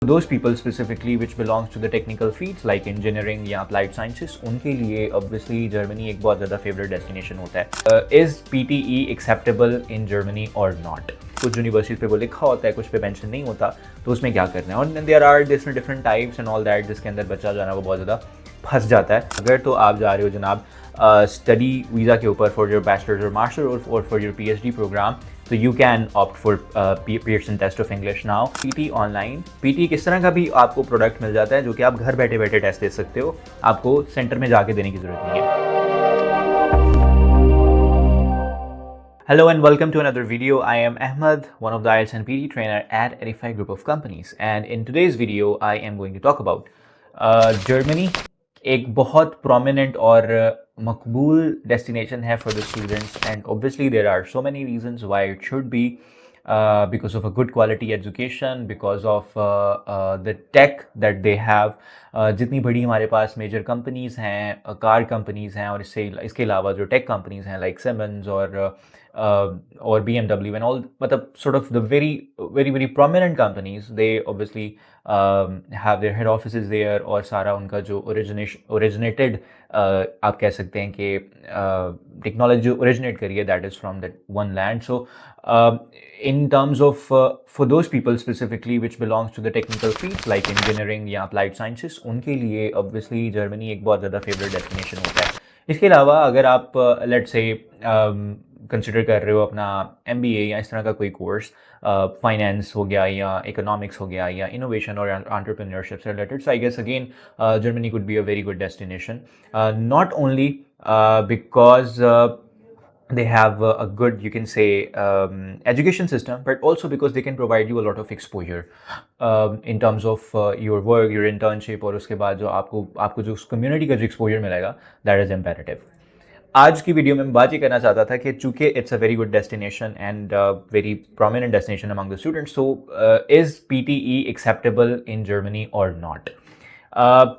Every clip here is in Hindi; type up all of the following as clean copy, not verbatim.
Those people specifically which belongs to the technical fields like engineering या applied sciences, उनके लिए obviously Germany एक बहुत ज़्यादा favorite destination होता है. Is PTE acceptable in Germany or not? कुछ यूनिवर्सिटीज़ पे वो लिखा होता है, कुछ पे मेंशन नहीं होता, तो उसमें क्या करना है. और there are different types and all that, जिसके अंदर बच्चा जो है ना वो बहुत ज़्यादा फंस जाता है. अगर तो आप जा रहे हो जनाब स्टडी वीज़ा के ऊपर फॉर योर बैचलर्स और मास्टर्स और फॉर योर PhD प्रोग्राम, तो you can opt for Pearson test of English. Now PT online, PT किस तरह का भी आपको प्रोडक्ट मिल जाता है जो कि आप घर बैठे बैठे टेस्ट दे सकते हो, आपको सेंटर में जाके देने की जरूरत नहीं है. Hello and welcome to another video. I am Ahmed, one of the IELTS and PT trainer at Edify group of companies, and in today's video I am going to talk about Germany. एक बहुत prominent और मकबूल destination है for the students, and obviously there are so many reasons why it should be, because of a good quality education, because of the tech that they have. जितनी बड़ी हमारे पास मेजर कंपनीज़ हैं, कार कंपनीज़ हैं, और इसके अलावा जो टेक कंपनीज़ हैं लाइक Siemens और BMW and all, मतलब sort of the very prominent companies, they obviously have their head offices there, और सारा उनका जो originated आप कह सकते हैं कि टेक्नोलॉजी जो ओरिजिनेट करी है, that is from that one land. So in terms of for those people specifically which belongs to the technical fields like engineering या applied sciences, उनके लिए obviously Germany एक बहुत ज़्यादा favorite destination होता है. इसके अलावा अगर आप let's say कंसिडर कर रहे हो अपना MBA या इस तरह का कोई कोर्स, फाइनेंस हो गया या इकोनॉमिक्स हो गया या इनोवेशन और एंटरप्रेन्योरशिप से related, so I guess again Germany could be a very good destination, not only because they have a good, you can say, education system, but also because they can provide you a lot of exposure in terms of your work, your internship, और उसके बाद जो आपको जो community का जो exposure मिलेगा, that is imperative. आज की वीडियो में मैं बात ये करना चाहता था कि चूँकि it's a very good destination and very prominent destination among the students, so is PTE acceptable in Germany और नॉट.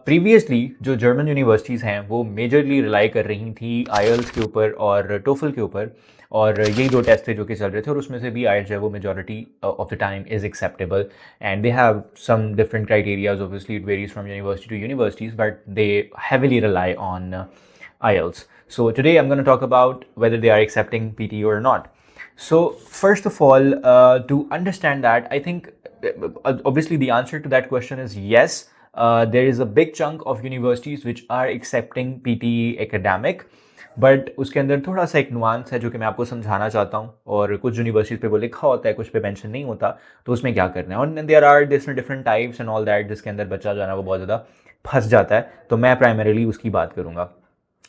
प्रीवियसली जो जर्मन यूनिवर्सिटीज़ हैं वो मेजरली रिलाई कर रही थी IELTS के ऊपर और TOEFL के ऊपर, और यही दो टेस्ट थे जो कि चल रहे थे, और उसमें से भी IELTS जो है वो majority of the time is acceptable, and they have some different criterias. Obviously it varies from university to universities, but they heavily rely on IELTS. So today I'm going to talk about whether they are accepting PTE or not. So first of all, to understand that, I think obviously the answer to that question is yes. There is a big chunk of universities which are accepting PTE academic, but उसके अंदर थोड़ा सा एक नुआंस है जो कि मैं आपको समझाना चाहता हूँ. और कुछ यूनिवर्सिटीज़ पे वो लिखा होता है, कुछ पे मेंशन नहीं होता, तो उसमें क्या करना है. और there are different types and all that, जिसके अंदर बच्चा जो है ना वो बहुत ज़्यादा फंस जाता है, तो मैं प्राइमरीली उसकी बात करूँगा.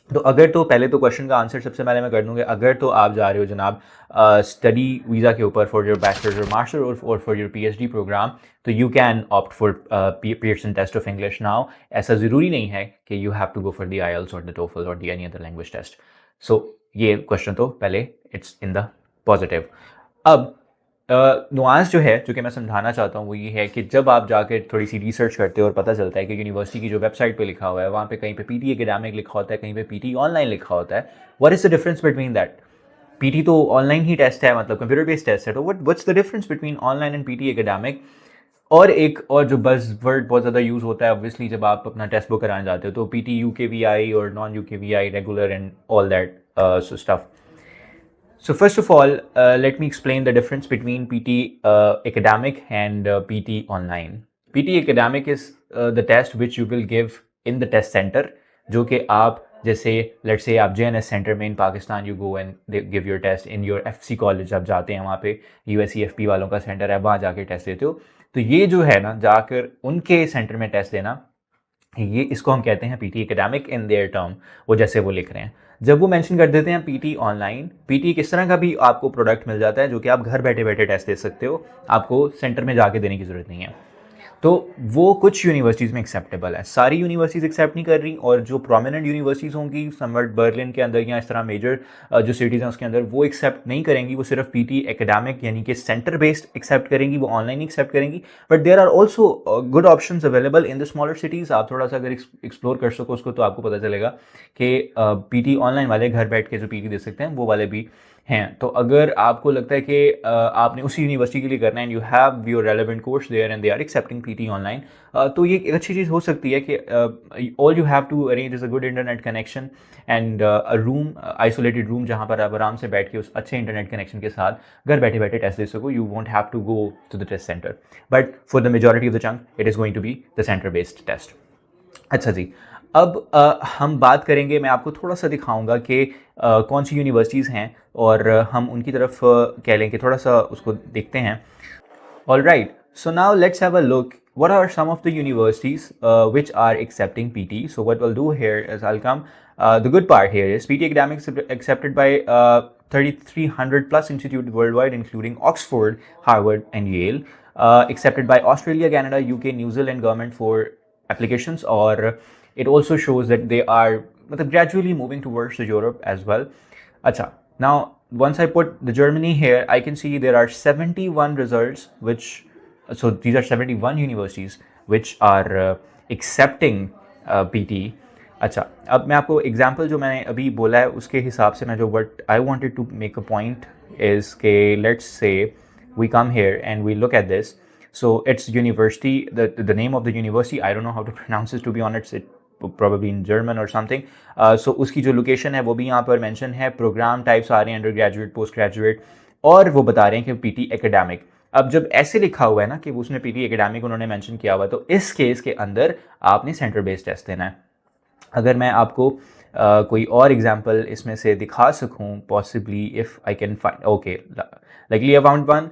तो अगर तो पहले तो क्वेश्चन का आंसर सबसे पहले मैं कर दूँगा, अगर तो आप जा रहे हो जनाब स्टडी वीज़ा के ऊपर फॉर योर बैचलर्स और मास्टर्स और फॉर योर PhD प्रोग्राम, तो you can opt for Pearson test of English. Now ऐसा ज़रूरी नहीं है कि you have to go for the IELTS और द TOEFL और the any other language test. So ये क्वेश्चन तो पहले इट्स इन द पॉजिटिव. अब नुआंस जो है जो कि मैं समझाना चाहता हूँ वो ये है कि जब आप जाकर थोड़ी सी रिसर्च करते हो और पता चलता है कि यूनिवर्सिटी की जो वेबसाइट पे लिखा हुआ है वहाँ पे कहीं पे PTE एकेडमिक लिखा होता है, कहीं पे PTE ऑनलाइन लिखा होता है, what is the difference between that? PT तो ऑनलाइन ही टेस्ट है, मतलब कंप्यूटर बेस्ड टेस्ट है, तो what's the difference between online and PTE academic? और एक और जो बज़वर्ड बहुत ज़्यादा यूज़ होता है ऑब्वियसली जब आप अपना टेस्ट बुक कराने जाते हो, तो PT UKVI और non UKVI regular and all that stuff. So first of all, let me explain the difference between PT academic and PT online. PT academic is the test which you will give in the test center, जो कि आप जैसे let's say आप JNS center में in Pakistan you go and they give your test in your 𝗙𝗵𝐶 college. आप जाते हैं वहाँ पे USCFP वालों का सेंटर है, वहाँ जाके टेस्ट देते हो. तो ये जो है ना जाकर उनके सेंटर में टेस्ट देना, ये इसको हम कहते हैं PT academic in their term, वो जैसे वो लिख रहे हैं. जब वो मेंशन कर देते हैं PT ऑनलाइन, PT किस तरह का भी आपको प्रोडक्ट मिल जाता है जो कि आप घर बैठे बैठे टेस्ट दे सकते हो, आपको सेंटर में जाके देने की ज़रूरत नहीं है. तो वो कुछ यूनिवर्सिटीज़ में एक्सेप्टेबल है, सारी यूनिवर्सिटीज़ एक्सेप्ट नहीं कर रही, और जो प्रोमिनेंट यूनिवर्सिटीज़ होंगी समवेट बर्लिन के अंदर या इस तरह मेजर जो सिटीज़ हैं उसके अंदर, वो एक्सेप्ट नहीं करेंगी. वो सिर्फ PT एकेडमिक यानी कि सेंटर बेस्ड एक्सेप्ट करेंगी, वो ऑनलाइन एक्सेप्ट करेंगी. But there are also good options available in the smaller cities. आप थोड़ा सा अगर एक्सप्लोर कर सको उसको, तो आपको पता चलेगा कि PT ऑनलाइन वाले घर बैठ के जो PT दे सकते हैं वो वाले भी हैं, तो अगर आपको लगता है कि आपने उसी यूनिवर्सिटी के लिए करना है and you have your relevant course there and they are accepting PT online, तो ये एक अच्छी चीज़ हो सकती है कि all you have to arrange is a good internet connection and a room, isolated room, जहाँ पर आप आराम से बैठ के उस अच्छे इंटरनेट कनेक्शन के साथ घर बैठे बैठे टेस्ट दे सको. You won't have to go to the test center, but for the majority of the chunk it is going to be the center based test. अच्छा जी, अब हम बात करेंगे, मैं आपको थोड़ा सा दिखाऊंगा कि कौन सी यूनिवर्सिटीज़ हैं और हम उनकी तरफ कह लें कि थोड़ा सा उसको देखते हैं. All right, so now let's have a look. What are some of the universities which are accepting PT? So what we'll do here is I'll come. The good part here is PT academics accepted by 3,300 plus institutes worldwide, including Oxford, Harvard, and Yale. Accepted by Australia, Canada, UK, New Zealand government for applications, or it also shows that they are gradually moving towards the Europe as well. Acha. Now, once I put the Germany here, I can see there are 71 results which, so these are 71 universities which are accepting PT. अच्छा, अब मैं आपको एग्जाम्पल जो मैंने अभी बोला है उसके हिसाब से मैं जो what I wanted to make a point is कि let's say we come here and we look at this. So it's university, the name of the university, I don't know how to pronounce this to be honest, it probably in German or something. So उसकी जो लोकेशन है वो भी यहाँ पर मेंशन है, प्रोग्राम टाइप्स आ रहे हैं अंडर ग्रेजुएट, पोस्ट ग्रेजुएट, और वो बता रहे हैं कि पीटी एकेडमिक. अब जब ऐसे लिखा हुआ है ना कि उसने पीटी एकेडमिक उन्होंने मेंशन किया हुआ, तो इस केस के अंदर आपने सेंटर बेस्ड टेस्ट देना है. अगर मैं आपको कोई और एग्जाम्पल इसमें से दिखा सकूँ, possibly if I can find, okay, likely I found one.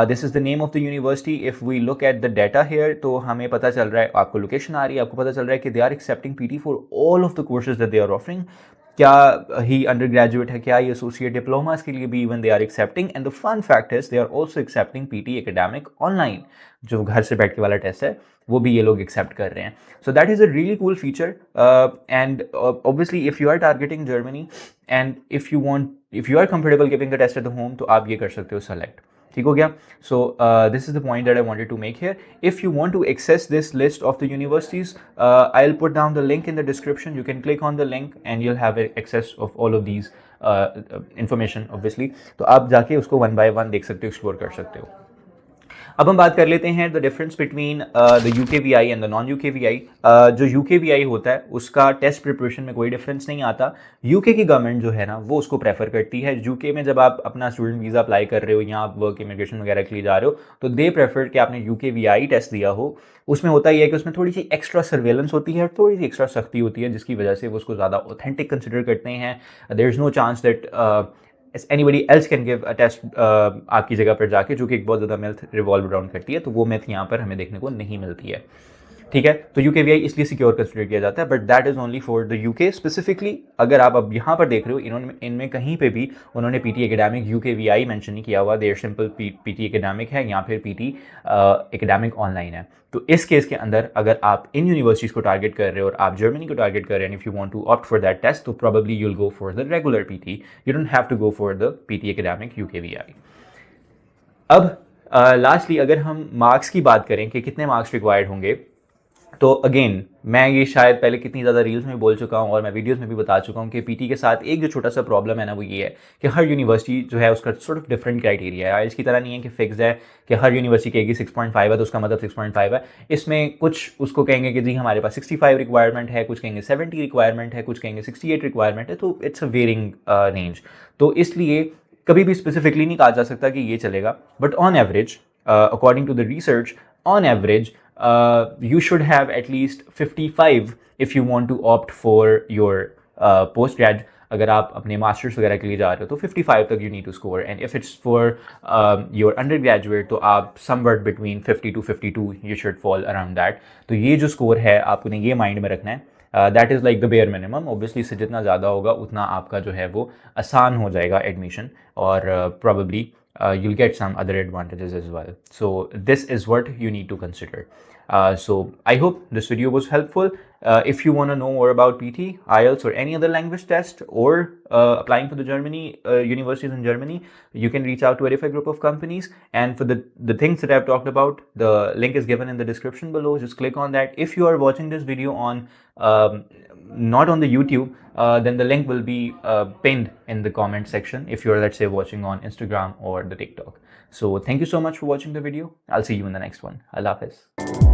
This is the name of the university. If we look at the data here, तो हमें पता चल रहा है, आपको लोकेशन आ रही है, आपको पता चल रहा है कि they are accepting PT for all of the courses that they are offering. क्या ही अंडर ग्रेजुएट है, क्या ये एसोसिएट डिप्लोमास के लिए भी even they are accepting. And the fun fact is they are also accepting PT academic online, जो घर से बैठ के वाला टेस्ट है वो भी ये लोग एक्सेप्ट कर रहे हैं. So that is a really cool feature. And obviously if you are targeting Germany and if you are comfortable giving the test at the home, तो आप ये कर सकते हो सेलेक्ट. ठीक हो गया. So this is the point that I wanted to make here. If you want to access this list of the universities, I will put down the link in the description. You can click on the link and you will have access of all of these information obviously. तो आप जाके उसको वन बाय वन देख सकते हो, एक्सप्लोर कर सकते हो. अब हम बात कर लेते हैं the difference between the UKVI and the non UKVI. जो UKVI होता है उसका टेस्ट प्रिपरेशन में कोई डिफरेंस नहीं आता. यूके की गवर्नमेंट जो है ना वो उसको प्रेफर करती है. यूके में जब आप अपना स्टूडेंट वीज़ा अप्लाई कर रहे हो या आप वर्क इमिग्रेशन वगैरह के लिए जा रहे हो, तो दे प्रेफर कि आपने UKVI टेस्ट दिया हो. उसमें होता ही है कि उसमें थोड़ी सी एक्स्ट्रा सर्वेलेंस होती है, थोड़ी सी एक्स्ट्रा सख्ती होती है, जिसकी वजह से वो उसको ज़्यादा ऑथेंटिक कंसिडर करते हैं. There is no chance that anybody else can give a test आपकी जगह पर जाके, जो कि एक बहुत ज़्यादा मिथ रिवॉल्व अराउंड करती है. तो वो मिथ यहाँ पर हमें देखने को नहीं मिलती है. ठीक है, तो UKVI इसलिए सिक्योर कंसिडर किया जाता है, but that is only for the UK specifically. अगर आप अब यहाँ पर देख रहे हो, इन्होंने इनमें कहीं पे भी उन्होंने PT एकेडमिक UKVI मेंशन नहीं किया हुआ. देयर सिंपल PT एकेडमिक है या फिर PT एकेडमिक ऑनलाइन है. तो इस केस के अंदर अगर आप इन यूनिवर्सिटीज़ को टारगेट कर रहे हो और आप जर्मनी को टारगेट कर रहे हैं, if you want to opt for that test, तो probably you will go for the regular PT. You don't have to go for the PT academic UKVI. अब लास्टली अगर हम मार्क्स की बात करें कि कितने मार्क्स रिक्वायर्ड होंगे, तो अगेन मैं ये शायद पहले कितनी ज़्यादा रील्स में बोल चुका हूँ और मैं वीडियोस में भी बता चुका हूँ कि पीटी के साथ एक जो छोटा सा प्रॉब्लम है ना, वो ये है कि हर यूनिवर्सिटी जो है उसका सॉर्ट ऑफ डिफरेंट क्राइटेरिया है. आइल्स की तरह नहीं है कि फिक्स है कि हर यूनिवर्सिटी कहेगी 6.5 है तो उसका मतलब 6.5 है. इसमें कुछ उसको कहेंगे कि जी हमारे पास 65 रिक्वायरमेंट है, कुछ कहेंगे 70 रिक्वायरमेंट है, कुछ कहेंगे 68 रिक्वायरमेंट है. तो इट्स अ वेरिंग रेंज. तो इसलिए कभी भी स्पेसिफिकली नहीं कहा जा सकता कि ये चलेगा, but on average according to the research, on average you should have at least 55 if you want to opt for your postgrad. अगर आप अपने मास्टर्स वगैरह के लिए जा रहे हो तो 55 तक you need to score, and if it's for your undergraduate तो आप somewhere between 50 to 52 you should fall around that. तो ये जो स्कोर है आपने ये माइंड में रखना है. That is like the bare minimum. Obviously इससे जितना ज़्यादा होगा उतना आपका जो है वो आसान हो जाएगा एडमिशन, और probably you'll get some other advantages as well. So this is what you need to consider. So I hope this video was helpful. If you want to know more about PT, IELTS, or any other language test, or applying for the Germany universities in Germany, you can reach out to Edify Group of Companies. And for the things that I've talked about, the link is given in the description below. Just click on that. If you are watching this video on not on the YouTube, then the link will be pinned in the comment section if you're, let's say, watching on Instagram or the TikTok. So thank you so much for watching the video. I'll see you in the next one. Allah Hafiz.